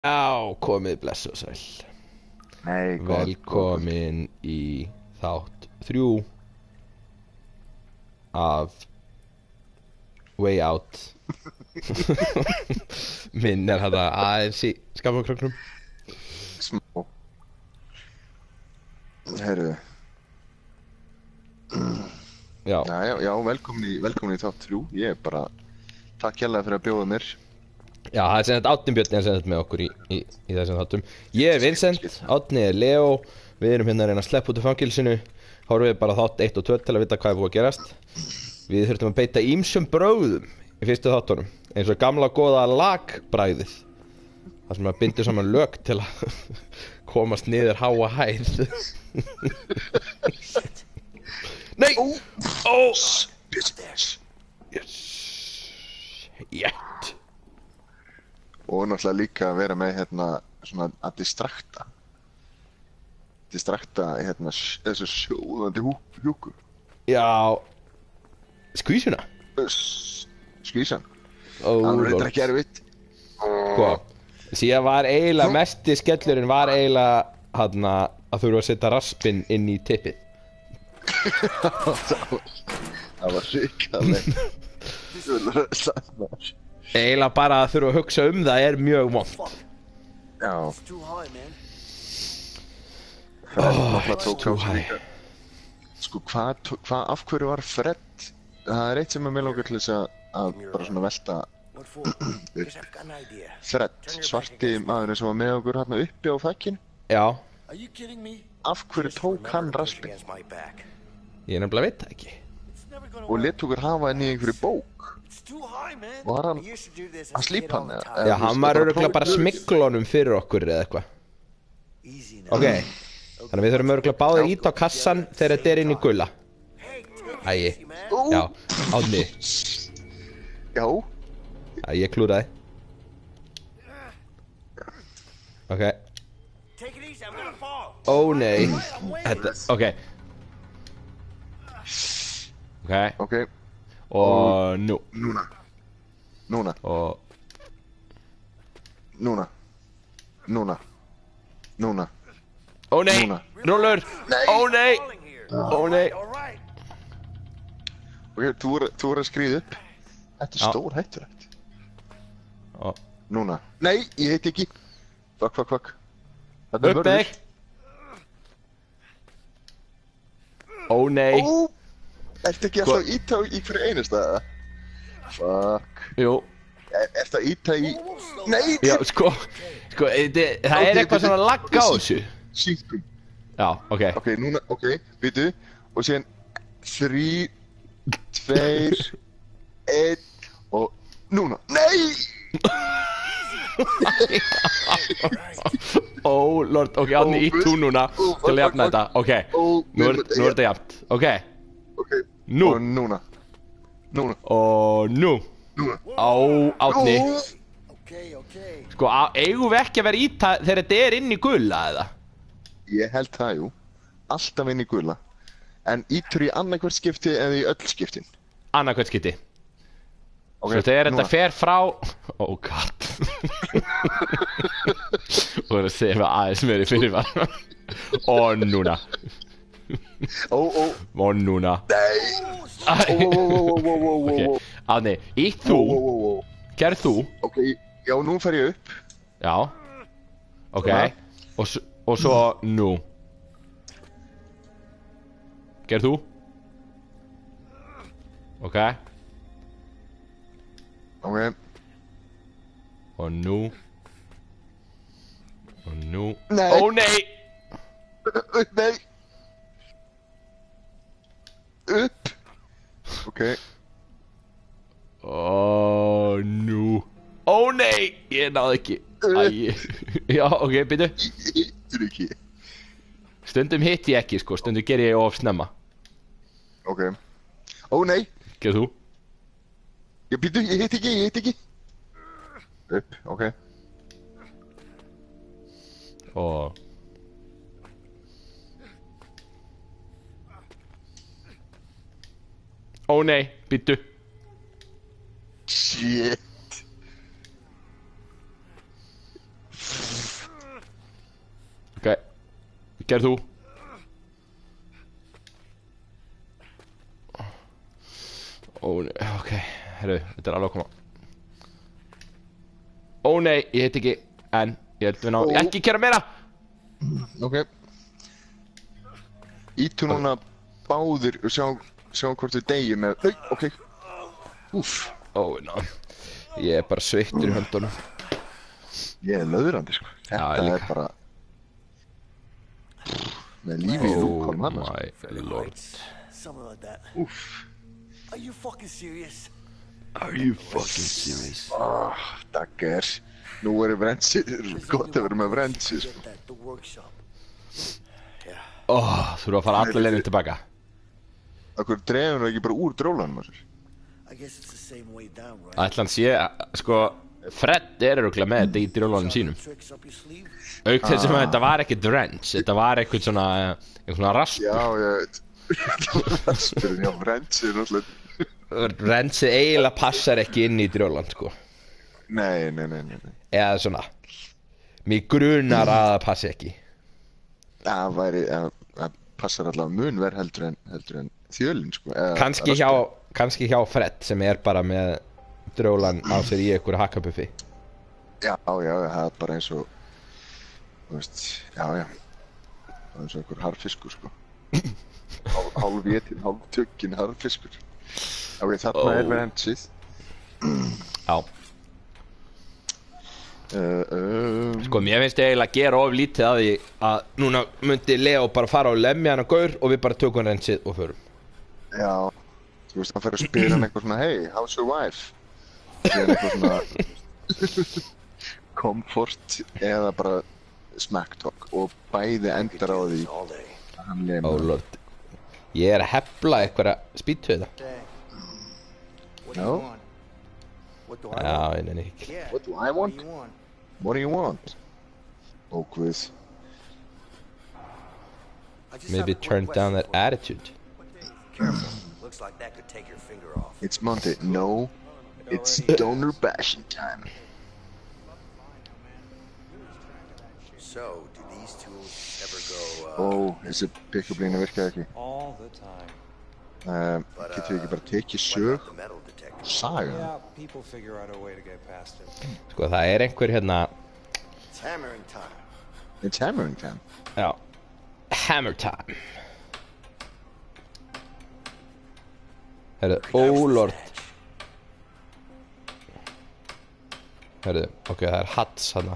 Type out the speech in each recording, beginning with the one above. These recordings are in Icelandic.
Já, komið blessu og sæl. Nei, Velkomin í þátt 3 af Way Out. Minn þetta aðeins í skammafkröknum. Smá. Herru. Já. Já, velkomin í þátt 3. Ég er bara, takk hérlega fyrir að bjóða mér. Já, það er sem þetta Árni Björn sem þetta með okkur í þessum þáttum. Ég er Vincent, Árni er Leo. Við erum hérna að reyna að sleppa út úr fangilsinu. Horfum við bara þátt 1 og 2 til að vita hvað er búið að gerast. Við þurftum að beita ýmsum brögðum í fyrstu þáttunum, eins og gamla góða lagbragðið. Það sem að bindur saman lög til að komast niður háa hæð. Nei! Yes. Jætt. Og náttúrulega líka að vera með hérna svona að distrakta hérna þessu sjóðandi hjúku. Já. Skvísuna? Skvísan. Oh, það reyndar ekki erfitt. Hvað? Síðan var eiginlega mesti skellurinn var eiginlega hérna að þurfa að setja raspinn inn í tippið. Það var hrikalega. Eiginlega bara að þurfa að hugsa það er mjög vont. Já. Náttúrulega tók á sig líka. Sko af hverju var Fred? Það er eitt sem mig langar til þess að bara svona velta Fred, svarti maðurinn sem var með okkur hérna uppi á þakkinu. Já. Af hverju tók hann raspinn? Ég nefnilega veit það ekki. Og let okkur hafa henni í einhverju bók. Var hann að slípa hann eða? Já, hann var örugglega bara smygglunum fyrir okkur eða eitthvað. Ok, þannig að við þurfum örugglega báðir ít á kassan þegar þetta er inn í gula. Æi, já, Árni. Já. Já, ég klúraði. Ok. Ó nei. Þetta, ok. Ok. Og nú. Núna. Og Núna. ó nei, Núna. rúllur. Ó nei. Ó nei. Ok, þú voru að skríða upp. Þetta er stór hættulegt. Núna. Nei, ég heiti ekki. Fuck. Þetta er vörður. Uppveg. Ó nei. Ertu ekki alltaf að íta í hverju einasta? Fuck. Jú. Ertu að íta í... Nei! Já, sko, það er eitthvað svona lagg á þessu. Sýnkum. Já, ok. Ok, núna, býtu. Og síðan 3, 2, 1 og núna. Nei! Ó, lord, ok, Árni, ít þú núna til að jafna þetta. Ok, nú er þetta jafnt. Ok. Ok. Nú. Og núna. Og nú. Á, Árni. Sko, eigum við ekki að vera ít þegar þetta er inn í gula, eða? Ég held það, jú. Alltaf inn í gula. En ítur í annað hvert skipti eða í öll skiptin? Annað hvert skipti. Ok, svo þegar núna. þetta fer frá... Oh god. Og það segir mig aðeins meiri fyrir var. Og núna. Og núna. Nei. Ok, Árni, ít þú. Gerð þú. Ok, já, nú fer ég upp. Já. Ok. Og svo nú. Gerð þú. Ok. Ok. Og nú. Nei. Ó nei. Nei. Upp. Ok. Og nú. Ó nei, ég náði ekki. Æ. Já, ok, byrju. Hittir ekki. Stundum hitt ég ekki, sko, stundum ger ég of snemma. Ok. Ó nei. Gerð þú. Ég býtu, ég hitt ekki. Upp, ok. Og ó nei, býttu. Shit. Gerð þú. Ó, nei, ok, herru, þetta alveg að koma. Ó nei, ég heit ekki, en ég held við ná, ekki gera meira! Ok. Ítu núna báðir og sjá hvort við deyjum með... Nei, ok. Úff. Ó, ná, ég bara sveittur í höndunum. Ég löðrandi, sko. Þetta bara... Með lífi í lúkon hann, Oh my lord. Something like that. Úff. Are you fucking serious? Are you fucking serious? Dagger. Nú bremsi, gott að vera með bremsi, sko. The workshop. Þurfa að fara allir leiðin tilbaka. Akkur dreifum við ekki bara úr drólanum, þessar? I guess it's the same way down, right? Ætli hann sé, sko, Fred örugglega með þetta í drjólunum sínum. Tricks up your sleeve? Auk þess að þetta var ekki drench, þetta var eitthvað svona raspur. Já, ég veit. Raspurinn, já, bremsi er náttúrulega... Rensið eiginlega passar ekki inn í drjólan, sko. Nei. Eða svona, mig grunar að það passi ekki. Það væri, það passar allavega mun verð heldur en þjölinn, sko. Kannski hjá Fred sem er bara með drjólan á sér í einhverju hakkabuffi. Já, það er bara eins og, þú veist, já. Það er eins og einhver harðfiskur, sko. Hálf étinn, hálf tökkin harðfiskur. Ok, þarna er bremsið. Já. Sko, mér finnst eiginlega að gera of lítið að því að núna myndi Leo bara fara og lemja hann á gaur og við bara tökum rensið og förum. Já, þú veist, hann fer að spila hann eitthvað svona, hey, how's your wife? Það er eitthvað svona comfort eða bara smack talk og bæði endar á því að hann lemja. Ó, lord. Ég er að hefla eitthvað spýtuða. No? Já, nei, ekki. What do I want? What do you want? Oh, quiz. Maybe turn down that attitude. Careful. Looks like that could take your finger off. It's Monday. No, it's stoner bashing time. So, do these tools ever go, Oh, þessi pick-up-lína virkaði ekki. All the time. Getur við ekki bara tekið sög? the metal detector? Saga? Yeah, people figure out a way to get past it. Sko, það er einhver hérna, It's hammering time. It's hammering time. já, hammer time. Herðu, oh lord. Herðu, ok, það er hats hana.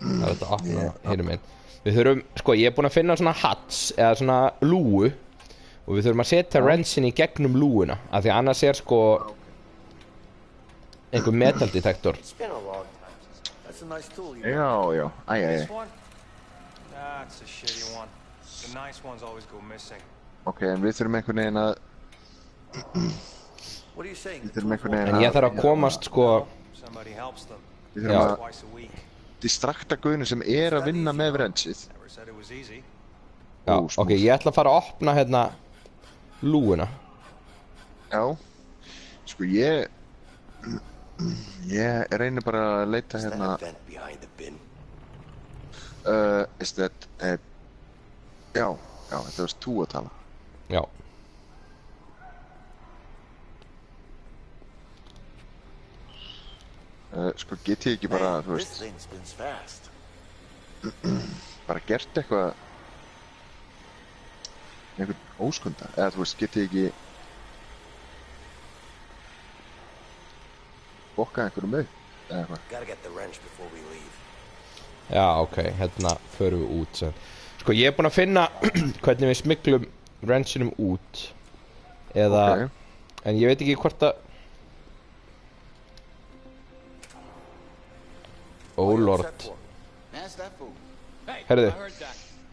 Það er þetta að opna, hinum einn. Við þurfum, sko, ég er búinn að finna svona hats, eða svona lúu. Og við þurfum að setja rensin í gegnum lúuna, af því að annars er sko einhver metaldetektor. It's been a long time. That's a nice tool. Já, This one? Nah, it's a shitty one. The nice ones always go missing. Ok, en við þurfum einhvern veginn að... What are you saying? Við þurfum einhvern En veginn ég þarf að komast sko, Somebody helps them. Við þurfum að Twice a week. distrakta guðinu sem er að vinna með brensið. Never said it was easy. já, Ó, smooth. ok, ég ætla að fara að opna hérna lúuna. Já. Sko, ég reynir bara að leita Is that hérna... a vent behind the bin? Is that... Já, þetta varst þú að tala. Já, Sko, get ég ekki bara, Man, þú this veist, thing spins fast. bara gert eitthvað... einhvern óskunda, eða þú veist, get ég ekki... bokkað einhverjum upp, eða eitthvað. Gotta get the wrench before we leave. já, ok, hérna förum við út sem. Sko, ég er búinn að finna hvernig við smiklum rensinum út. Eða, en ég veit ekki hvort að... Oh lord. That's that fool. Herðu,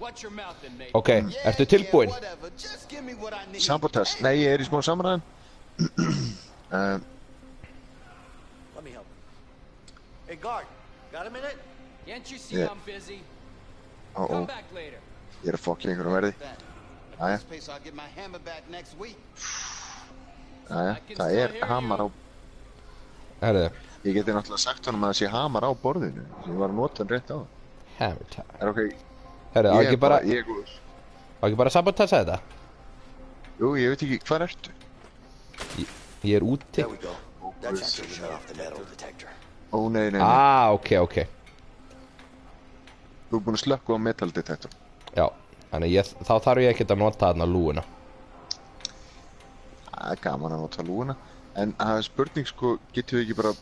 Watch your mouth then, mate. ok, ertu tilbúinn? Whatever. Just give me what I need. Sabotage, nei, ég er í smá samræðan. Let me help. Hey, guard. Got a minute? Can't you see Yeah. I'm busy? Ó, Come back later. ég er að fokka í einhverjum verði. At Aye. this pace, I'll get my hammer back next week. Jæja, það er hamar á... Herðu, Ég geti náttúrulega sagt honum að það sé hamar á borðinu. Ég var að nota hann rétt á það. hammer time. Er ok, Herri, á Ég ekki er bara, ég er góður. á ekki bara að sabotasa þetta? Jú, ég veit ekki, hvað ertu? Ég er úti. There we go. That should shut off the metal detector. Ó, nei. Ok. Þú er búin að slökkva á metal detector. Já, þannig þá þarf ég ekkert að nota þarna lúuna. Það er gaman að nota lúuna. En það er spurning, sko, getum við ekki bara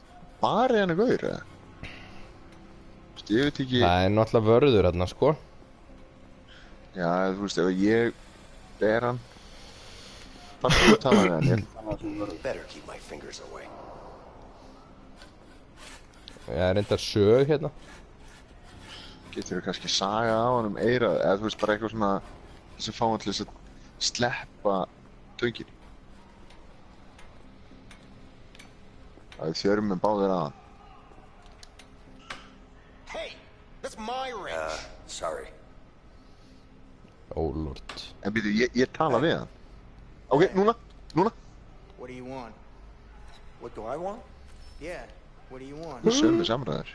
barið hann gaur, eða? Þú veist, ég veit ekki... Það er náttúrulega vörður þarna, sko. Já, þú veist, ef ég ber hann... Það er þú að tala við hann, ég. Better keep my fingers away. Ég er reyndar sög hérna. Getur við kannski saga á hann eirað, eða þú veist, bara eitthvað svona... sem fá hann til þess að sleppa töngin. Það er þjörum með báðir að hann. Hey, that's my wrench. Sorry. Ó, lord. En býtu, ég tala við hann. Ok, núna. What do you want? What do I want? Yeah, what do you want? Sömu samræður.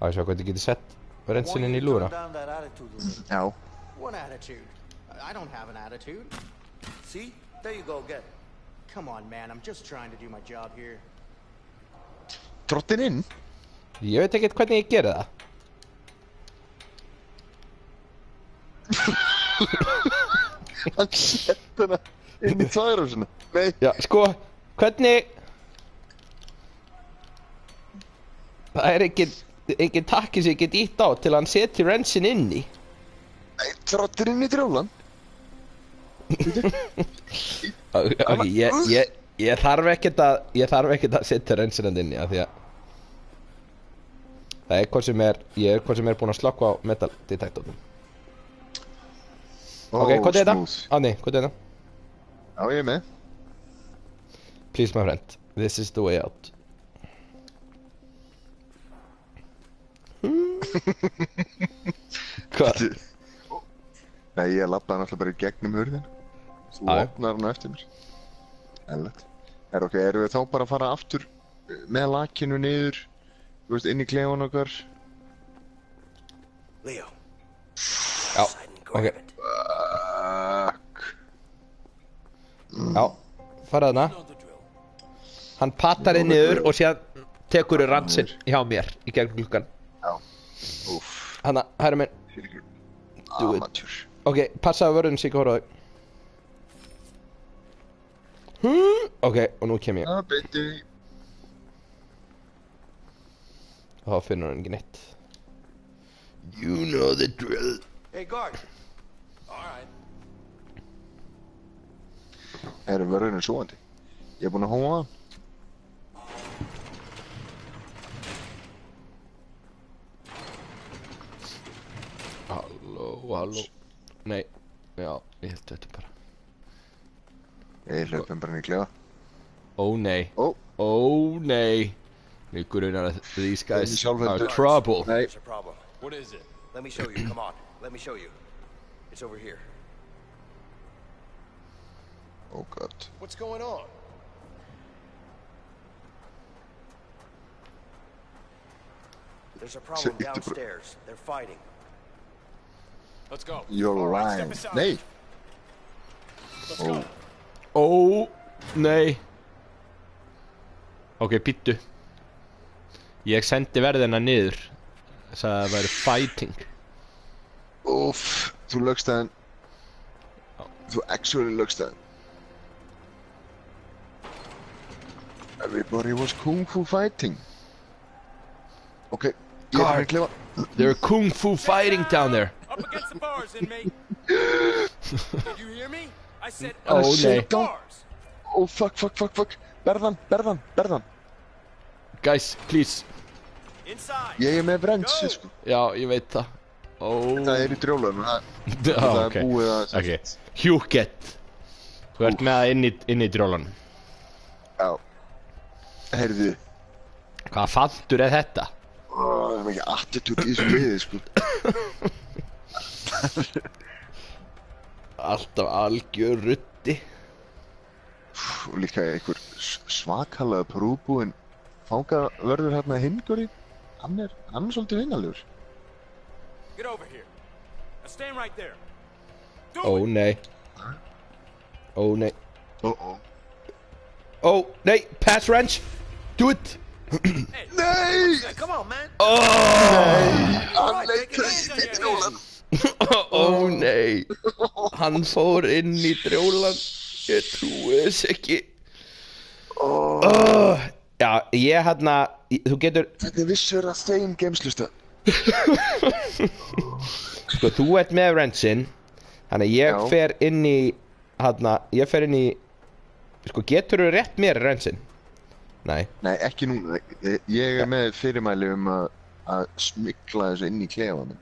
Á, ég sjá hvað þið getið sett rensin inn í I want you to lúuna. turn down that attitude a little. Já. What attitude? I don't have an attitude. See? There you go again. Come on, man, I'm just trying to do my job here. Trottin inn? Ég veit ekkert hvernig ég geri það. Hann sett hana inn í tværhúsinu. Nei. Já, sko, hvernig... Það er ekki takki sem ég get ítt á til að hann setji rensin inn í. Nei, trottin inn í drjólan. Ok, ég þarf ekkert að setja rensin inn í, af því að... Það er hvað sem ég er hvað sem er búinn að slökkva á metal detektornum. Ok, hvað er þetta? Ánni, hvað er þetta? Já, ég er með. Please my friend, this is the way out. Hvað? Nei, ég labbaði náttúrulega bara í gegnum hurðin. Þú Já. opnar hana eftir mér. Ellett. Ok, erum við þá bara að fara aftur með lakinu niður, þú veist, inn í klefan okkar? Leo. Já, Slide and grab ok. it. Fuck. Já, fara þarna. Hann pattar inn niður og síðan tekur ransin hjá mér í gegnum gluggan. Já. Úff. Hanna, herra minn. Do it. Amatjur. Ok, passa að vörðun sig hóra þig. Ok, og nú kem ég. Já, beinti. Og þá finnur hann ekki neitt. You know the drill. Hey, guard. All right. Erum vörðurinn svoandi? Ég er búinn að hóa hann. Halló. Nei, já, ég held þetta bara. Ég hlöpum bara inn í klefa. Ó nei, Ó. ó nei. Mig grunar að these guys sjálfur- are trouble. Nei. There's a problem. What is it? Let me show you. Come on. Let me show you. It's over here. Oh god. What's going on? There's a problem It's a- downstairs. They're fighting. Let's go. You're All right, lying. step aside. Nei. Let's Oh. go. Ó nei. Ok, býttu. Ég sendi verðina niður. Sagði að það væri fighting. Úff. Þú lögst það hann. Þú actually lögst það hann. Everybody was kung fu fighting. Ok. Ég er Guard. bara í klefa. They're kung fu fighting down there. Up against the bars, inmate. Did you hear me? I said Oh, up against nee. the bars. Oh fuck. Berðan. Guys, please. Inside. Ég er með bremsi, Go. sko. Já, ég veit það. Ó. Það er í drjólanum. Já, Það ok. er búið að... Ok. Hjúkett. Þú ert með það inn í drólan. Já. Heyrðu. Hvaða fantur er þetta? Það er mikið attitude í þessu liði, sko. Alltaf algjör ruddi. Og líka einhver svakalega prúbúinn fangavörður hérna hingurinn. Hann er svolítið vinalegur. Get over here. Now stand right there. Do Ó it. nei. Ó nei. Uh-oh. Ó nei, pass wrench. Do it. Nei! Come on, man. Hann leitaði í trjólan. Ó nei. Hann fór inn í drjólan. Ég trúi þess ekki. Já, ég þú getur, Þetta vissur að þeim geimslusta. sko, þú ert með wrenchinn. Þannig að ég Já. fer inn í, ég fer inn í, sko, geturðu rétt mér wrenchinn? Nei. Nei, ekki núna. Ég er með fyrirmæli að smygla þessu inn í klefanum.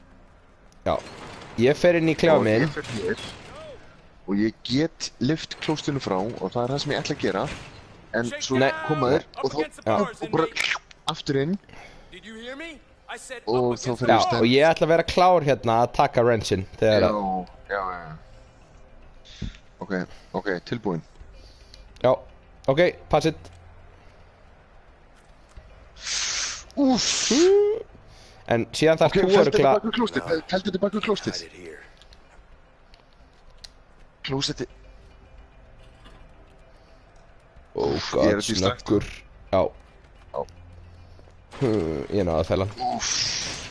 Já. Ég fer inn í klefa minn. Ég fer hér. Og ég get lyft klóstinu frá og það er það sem ég ætla að gera. En svo Nei. koma þeir og þá og bara aftur inn Did you hear me? I said og up þá against fer Já, ég og ég ætla að vera klár hérna að taka wrenchinn þegar að, Já. Ok, tilbúin. já, ok, pass it. Úff. En síðan þarf Ok, þú fældu örugglega, tilbaka klóstið. Fældu tilbaka klóstið. Hide it here. Klóstið. oh Ég er god, að distracta. snöggur. Já. Já. Ég náði að fæla hann. Úff.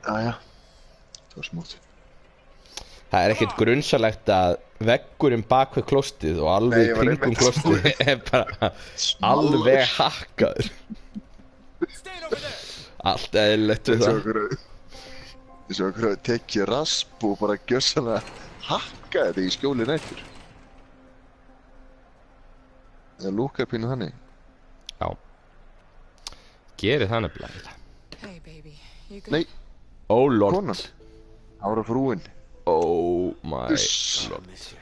Jæja. Það var smútt. Það er ekkert grunnsalegt að veggurinn bak við klóstið og Nei, alveg ég var kringum einmitt- klóstið er bara alveg hakkaður. Stand over there. Allt eðlilegt við það. Þessu okkur hafi tekið rasp og bara gjössanlega hakka þetta í skjóli nættur. Það lúkar pínu þannig. Já. Gerið það nefnilega. Hey, baby. You good? Nei, Oh lord. konan. Ára frúin. Oh my Uss. lord. I miss you.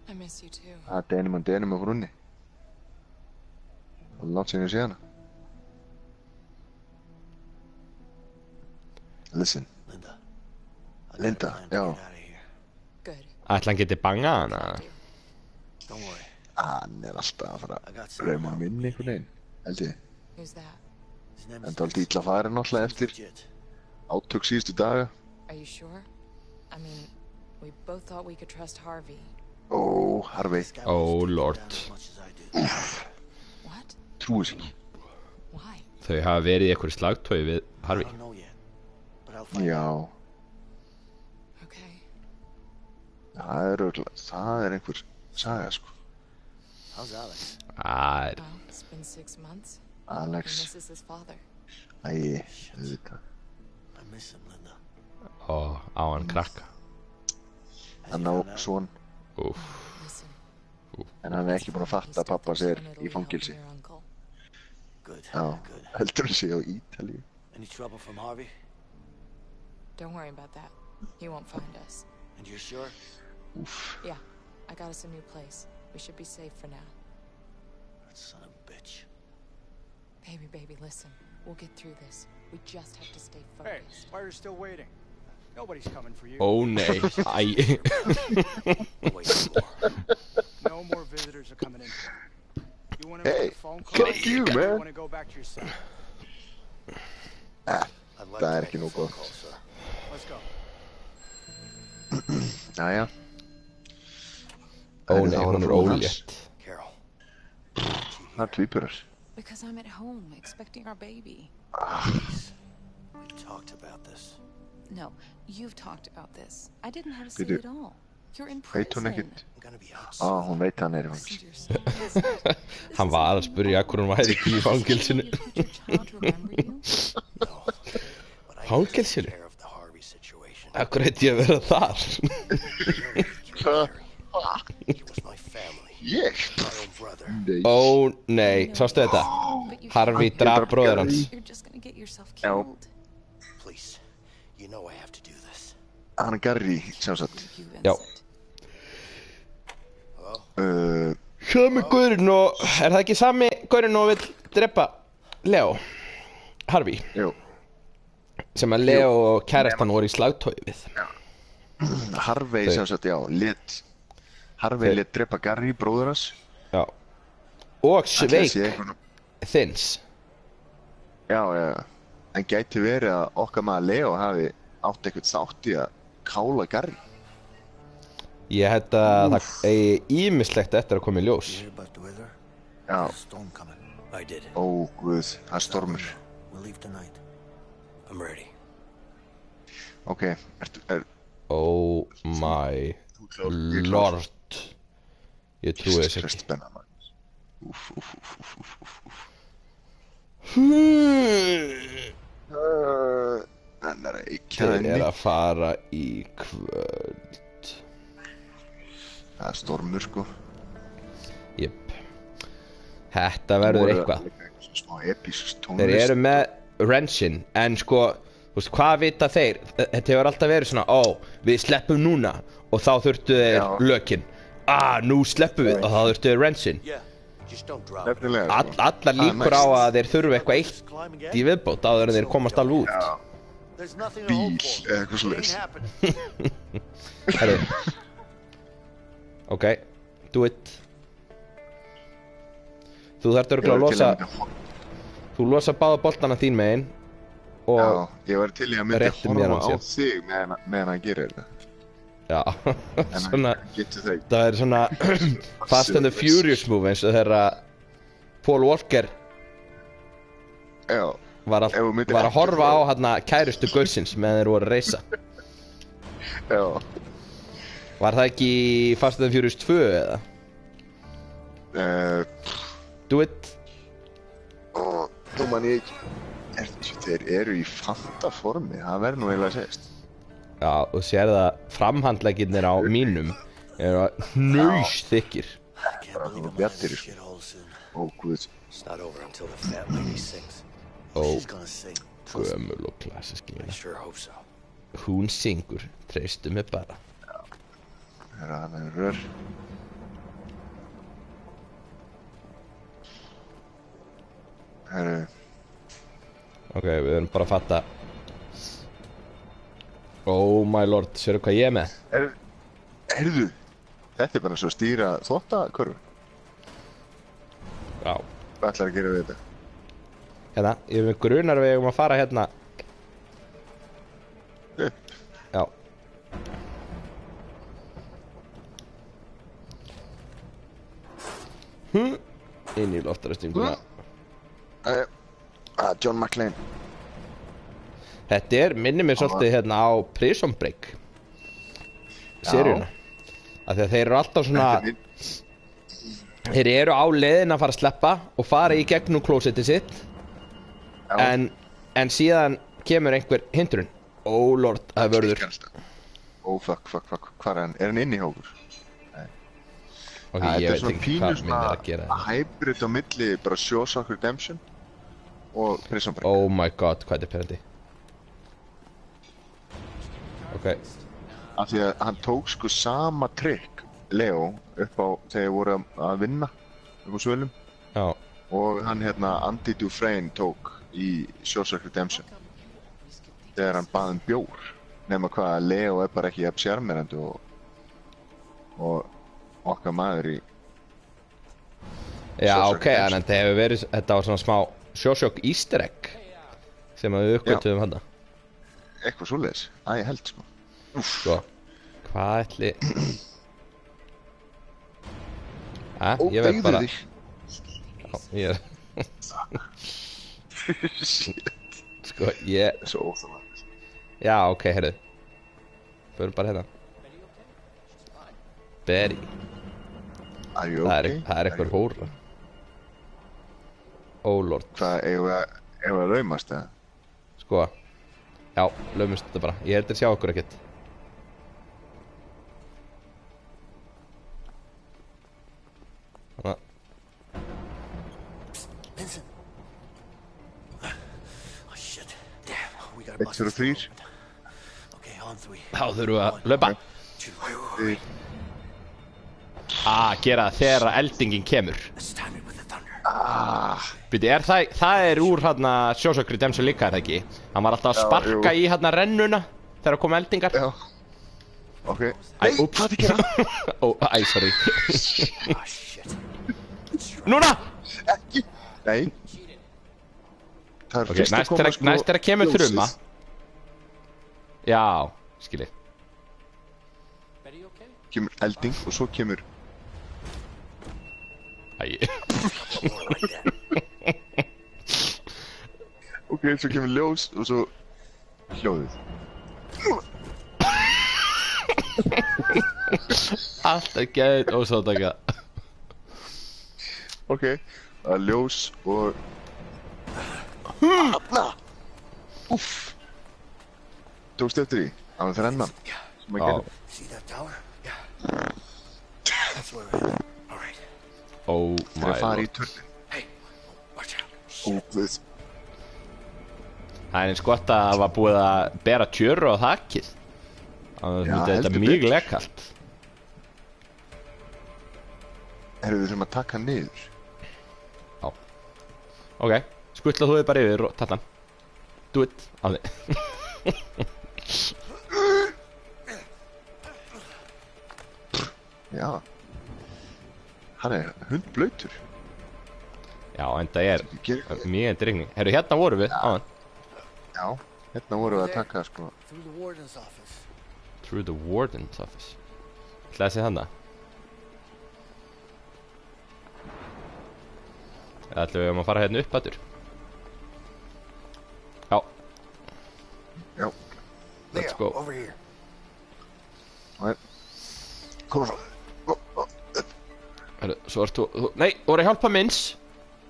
I miss you too. Það er denum á frúnni. Það er langt sinni að sé hana. Listen. Linda. I Linda, got a plan to já. get out of here. Good. Ætla hann geti bangað hana? Don't worry. Hann er alltaf að fara I got að some rauma hann inn einhvern veginn. Held ég. Who's that? His name En is það er aldrei illa farin náttúrulega eftir Legit. átök síðustu daga. Are you sure? I mean, we both thought we could trust Harvey. Ó, Harvey. This guy Oh, wants to take Lord. down as much as I do. What? Trúið sér ekki. Why? Þau hafa verið í einhverju slagtói við I Harvey. don't know yet, but I'll find out. Já, Okay. það er einhver saga sko. How's Alex? Æ, Well, it's been 6 months. He Alex, misses his father. æi, auðvitað. I miss him, Linda. og á hann krakka. Has Hann he á found out? son, Úff. Listen. en hann er ekki búinn að fatta að pappa sér í fangilsi. Good. Já, Good. heldur hann sé á Ítalíu. Any trouble from Harvey? Don't worry about that. He won't find us. And you're sure? Úff, Yeah, I got us a new place. We should be safe for now. That son of a bitch. Baby, listen. We'll get through this. We just have to stay Hey, focused. why are you still waiting? Nobody's coming for you. Ó nei, æ. Wait more. No more visitors are coming in. You want to Hey, make a phone call? fuck you, Or man. You want to go back to your cell? I'd Það like to er make ekki a nóg phone gott. call, sir. Let's go. Jæja. Ó Það nei, var hún er frúin hans. ólétt. Carol. Það er tvíburar. Because I'm at home expecting our baby. Please. We talked about this. No, you've talked about this. I didn't have a say Bíddu. at all. You're in Veit hún prison. ekkert? I'm gonna be out Á, soon. hún veit hann er í Listen fangilsi. to yourself. This Hann is var að something spyrja you hvernig hún væri ekki í fangilsinu. You told your child to remember you? No. But I Fangilsinu? take care of the Harvey situation. Akkur heiti ég að vera þar? Hvað? He was my family. Ég? My own brother. Nei. Ó nei, sástu þetta? But you Harvey can't. draf bróður hans. You're just gonna get yourself Já. killed. Please. You know I have to do this. Hann er Gary, sjálfsagt. You, Já. Vincent. Hello? Sami gaurinn og, er það ekki sami gaurinn og vill drepa Leo? Harvey, Jú, sem að Leo og kærastan voru í slagtói við. Harvey Þau- sjálfsagt, já, lit. Harvey Þau- lit drepa Gary, bróður hans. Já. Og Ætli það sé sveik eitthvað- Þins. Já, já, já. En gæti verið að okkar maður Leo hafi átt eitthvað þátt í að kála Garri. Ég held að það eigi ýmislegt eftir að koma í ljós. You hear about the weather? Já, There's a storm coming. I did. ó guð, það er stormur. We'll leave tonight. I'm ready. Ok, Oh my lord. Ég trúi þess ekki. Spenna maður. Úff. Hann er að eikja Þeir henni. eru að fara í kvöld. Það er stormur sko. Jep. Þetta verður eitthvað. Smá episk tónlist. Þeir eru með wrench-in, en sko, þú veist, hvað vita þeir? Þetta hefur alltaf verið svona, við sleppum núna, og þá þurftu þeir Já. lökin. Nú sleppum við, og þá þurftu þeir wrench-in. Yeah. Just don't drop it. Nefnilega sko. Allar líkur á að þeir þurfu eitthvað eitt í viðbót áður en þeir komast alveg út. Já, There's nothing to bíl hope for. eða eitthvað It svoleiðis. ain't happening. Herru. Ok, do it. Þú þarft örugglega að losa, þú losa báða boltana þín megin og Já, ég var til í að myndi réttu mér horfa á hann þig meðan hann gerir þetta. já, En svona, hann getur það. það er svona Fast and the Furious move eins og þegar Paul Walker Já, var Ef þú myndir að ekki horfa á horfa. hérna kærustu gaursins meðan þeir voru að reysa. já. Var það ekki í Fast and the Furious 2 eða? Do it. Og nú man ég ekki. Þeir eru í fanta formi, það verður nú eiginlega að segist. Já, og sér það framhandleggirnir á mínum eru hnaus þykkir. I can't believe Bara I'm out of bjartir, this sko. shithole soon. Ó guð, It's not over until the fat lady sings. Oh. She's gonna sing. Trust me. Gömul og klassisk I lína. sure hope so. Hún syngur, treystu mig bara. það er rör. Herru, Ok, við erum bara að fatta. Oh my lord, sérðu hvað ég er með? heyrðu, þetta er bara svo að stýra þvottakörfu. Já. Hvað ætlar að gera við þetta? Hérna, ég er með grunar við um að fara hérna. Upp. Já. Inn í loftarastinguna. John McClane. Þetta er, minnir mér svolítið hérna á Prison Break seríuna. Af því að þeir eru alltaf svona, þeir eru á leiðin að fara að sleppa og fara í gegnum klósettið sitt. En síðan kemur einhver hindrun. Oh lord, það er vörður. Oh fuck, hvað er hann? Er hann inni hjá okkur? Ok, Þetta ég er veit svona ekki pínu hvað minn er svona að gera hérna. hybrid á milli bara Shawshank Redemption og Prison Break. Oh my god, hvað er perandi. Ok, Af því að hann tók sko sama trikk, Leo, upp á þegar voru að vinna upp á svölum já, og hann hérna Andy Dufresne tók í Shawshank Redemption þegar hann bað bjór, nema hvað að Leo er bara ekki jafn sjarmerandi og okkar maður í já Shawshank ok, en þetta hefur verið, þetta var svona smá Shawshank easter egg sem að við uppgötuðum hann. eitthvað svoleiðis, að ég held sko. Sko, hvað ætli... ég veit bara... Já, ég er... Sko, ég... Svo óþálega. Já, ok, heyrðu. Förum bara hérna. Betty. Are you Það er okay? eitthvað hóra. Oh lord. Hvað, eigum við að laumast eða? Sko. Já, laumust þetta bara. Ég heldur sjá okkur ekkert. Þannig. Vincent. Oh shit. Damn. We gotta Eitt bust fyrir this þrír. open. Okay, on three. Þá þurfum við að laupa. Þrír. Gera það þegar eldingin kemur. Let's time it with the thunder. Býti, það er úr hérna Shawshank Redemption líka, er það ekki? Hann var alltaf að sparka jú. í hérna rennuna þegar kom eldingar. Já. Ok. Æ, úps. Hvað er að gera? Æ, sorry. Oh shit. Núna! Ekki. Nei. Það er Ok, fyrst að næst koma þegar sko næst þegar kemur ljósið. þruma. Já, skilji. Kemur elding og svo kemur Æ, ok, svo kemur ljós og svo hljóðið. allt er gæðið og svo taka. Ok, það er ljós og Hanna! Úff. Tókstu eftir því? Það var þrennan sem að Já. gera. See that tower? Yeah. That's where we're headed. All right. Oh Þeir my fara í lord. turnin. Hey, watch out. Ó, guð. Það er eins gott að það var búið að bera tjöru á þakkið. Þannig Já, að þetta heldur er mjög betur. lekkalt. Herru, við þurfum að taka hann niður. Ok, skutla þú þig bara yfir og tata hann. Do it, á þig. Já. Hann er hundblautur. Já, en það er Ég ger- mjög drigning. Herru, hérna vorum við, á hann. Já. Hérna vorum við að taka sko. Through the warden's office. Through the warden's office. Ætlaði að segja þannig. Eða ætlum við að fara hérna upp aftur. Já, Já. let's Leo, go. over here. Koma svo. Herru, svo ert þú... Nei, þú voru að hjálpa minns.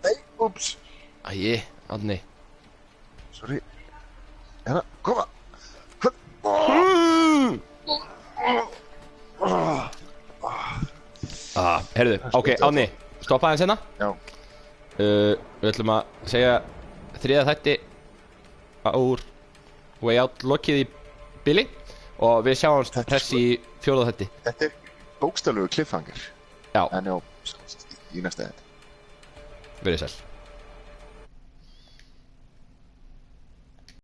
Nei, úps. Æi, Árni. Sorry. Hérna, koma. Herru, ok, Árni. Stoppa aðeins hérna. Já. Við ætlum að segja þriða þætti úr Way Out lokið í bili og við sjáumst Þetta er þess í fjórða þætti. Þetta er bókstaflegu cliffhanger. Já, En já, í næsta þetta. verið sæl.